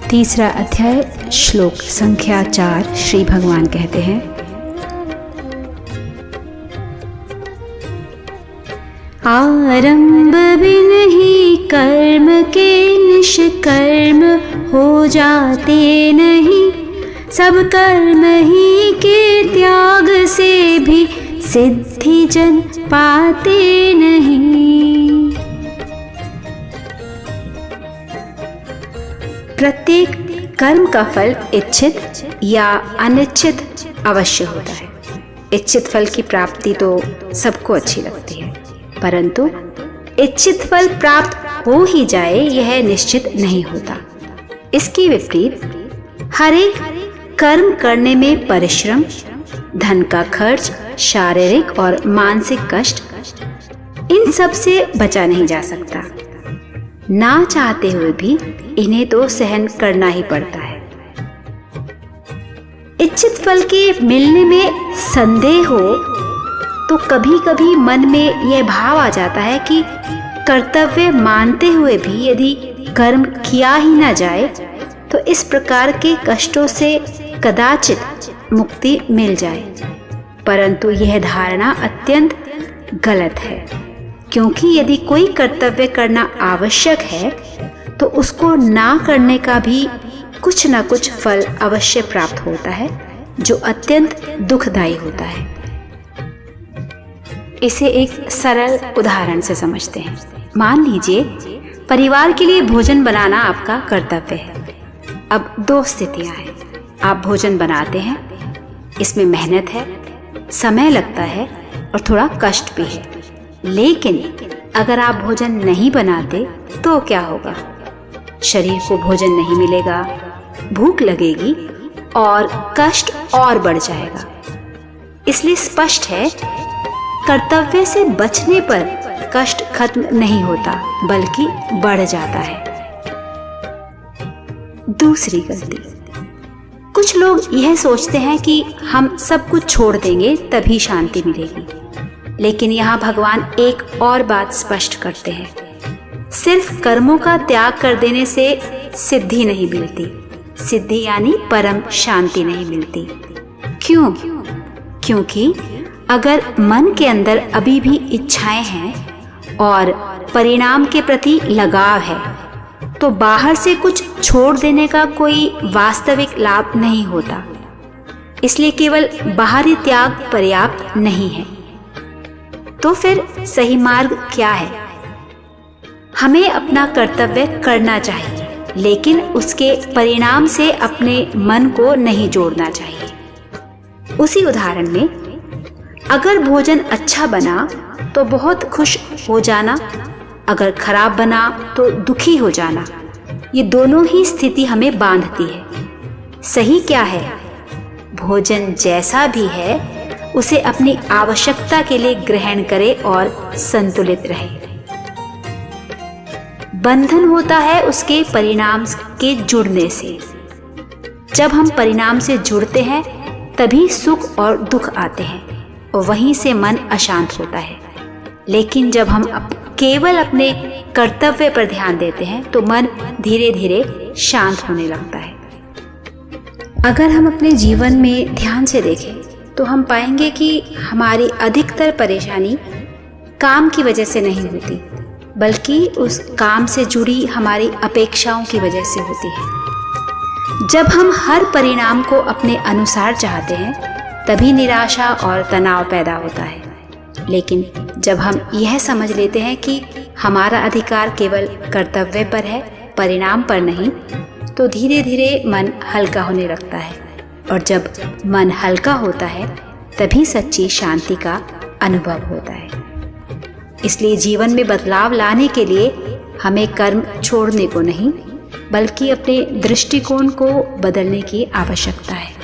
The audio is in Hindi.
तीसरा अध्याय श्लोक संख्या 4 श्री भगवान कहते हैं, आरंभ बिन ही कर्म के निष्कर्म हो जाते नहीं, सब कर्म ही के त्याग से भी सिद्धि जन पाते नहीं। प्रत्येक कर्म का फल इच्छित या अनिच्छित अवश्य होता है। इच्छित फल की प्राप्ति तो सबको अच्छी लगती है, परंतु इच्छित फल प्राप्त हो ही जाए यह निश्चित नहीं होता। इसके विपरीत हर एक कर्म करने में परिश्रम, धन का खर्च, शारीरिक और मानसिक कष्ट, इन सब से बचा नहीं जा सकता। ना चाहते हुए भी इन्हें तो सहन करना ही पड़ता है। इच्छित फल के मिलने में संदेह हो तो कभी कभी मन में यह भाव आ जाता है कि कर्तव्य मानते हुए भी यदि कर्म किया ही ना जाए तो इस प्रकार के कष्टों से कदाचित मुक्ति मिल जाए। परंतु यह धारणा अत्यंत गलत है, क्योंकि यदि कोई कर्तव्य करना आवश्यक है तो उसको ना करने का भी कुछ न कुछ फल अवश्य प्राप्त होता है, जो अत्यंत दुखदायी होता है। इसे एक सरल उदाहरण से समझते हैं। मान लीजिए परिवार के लिए भोजन बनाना आपका कर्तव्य है। अब दो स्थितियां हैं। आप भोजन बनाते हैं, इसमें मेहनत है, समय लगता है और थोड़ा कष्ट भी है। लेकिन अगर आप भोजन नहीं बनाते तो क्या होगा? शरीर को भोजन नहीं मिलेगा, भूख लगेगी और कष्ट और बढ़ जाएगा। इसलिए स्पष्ट है, कर्तव्य से बचने पर कष्ट खत्म नहीं होता बल्कि बढ़ जाता है। दूसरी गलती, कुछ लोग यह सोचते हैं कि हम सब कुछ छोड़ देंगे तभी शांति मिलेगी। लेकिन यहाँ भगवान एक और बात स्पष्ट करते हैं, सिर्फ कर्मों का त्याग कर देने से सिद्धि नहीं मिलती। सिद्धि यानी परम शांति नहीं मिलती। क्यों? क्योंकि अगर मन के अंदर अभी भी इच्छाएं हैं और परिणाम के प्रति लगाव है तो बाहर से कुछ छोड़ देने का कोई वास्तविक लाभ नहीं होता। इसलिए केवल बाहरी त्याग पर्याप्त नहीं है। तो फिर सही मार्ग क्या है? हमें अपना कर्तव्य करना चाहिए, लेकिन उसके परिणाम से अपने मन को नहीं जोड़ना चाहिए। उसी उदाहरण में अगर भोजन अच्छा बना तो बहुत खुश हो जाना, अगर खराब बना तो दुखी हो जाना, ये दोनों ही स्थिति हमें बांधती है। सही क्या है? भोजन जैसा भी है उसे अपनी आवश्यकता के लिए ग्रहण करे और संतुलित रहे। बंधन होता है उसके परिणाम के जुड़ने से। जब हम परिणाम से जुड़ते हैं तभी सुख और दुख आते हैं और वहीं से मन अशांत होता है। लेकिन जब हम केवल अपने कर्तव्य पर ध्यान देते हैं तो मन धीरे धीरे शांत होने लगता है। अगर हम अपने जीवन में ध्यान से देखें तो हम पाएंगे कि हमारी अधिकतर परेशानी काम की वजह से नहीं होती, बल्कि उस काम से जुड़ी हमारी अपेक्षाओं की वजह से होती है। जब हम हर परिणाम को अपने अनुसार चाहते हैं तभी निराशा और तनाव पैदा होता है। लेकिन जब हम यह समझ लेते हैं कि हमारा अधिकार केवल कर्तव्य पर है, परिणाम पर नहीं, तो धीरे धीरे मन हल्का होने लगता है। और जब मन हल्का होता है तभी सच्ची शांति का अनुभव होता है। इसलिए जीवन में बदलाव लाने के लिए हमें कर्म छोड़ने को नहीं, बल्कि अपने दृष्टिकोण को बदलने की आवश्यकता है।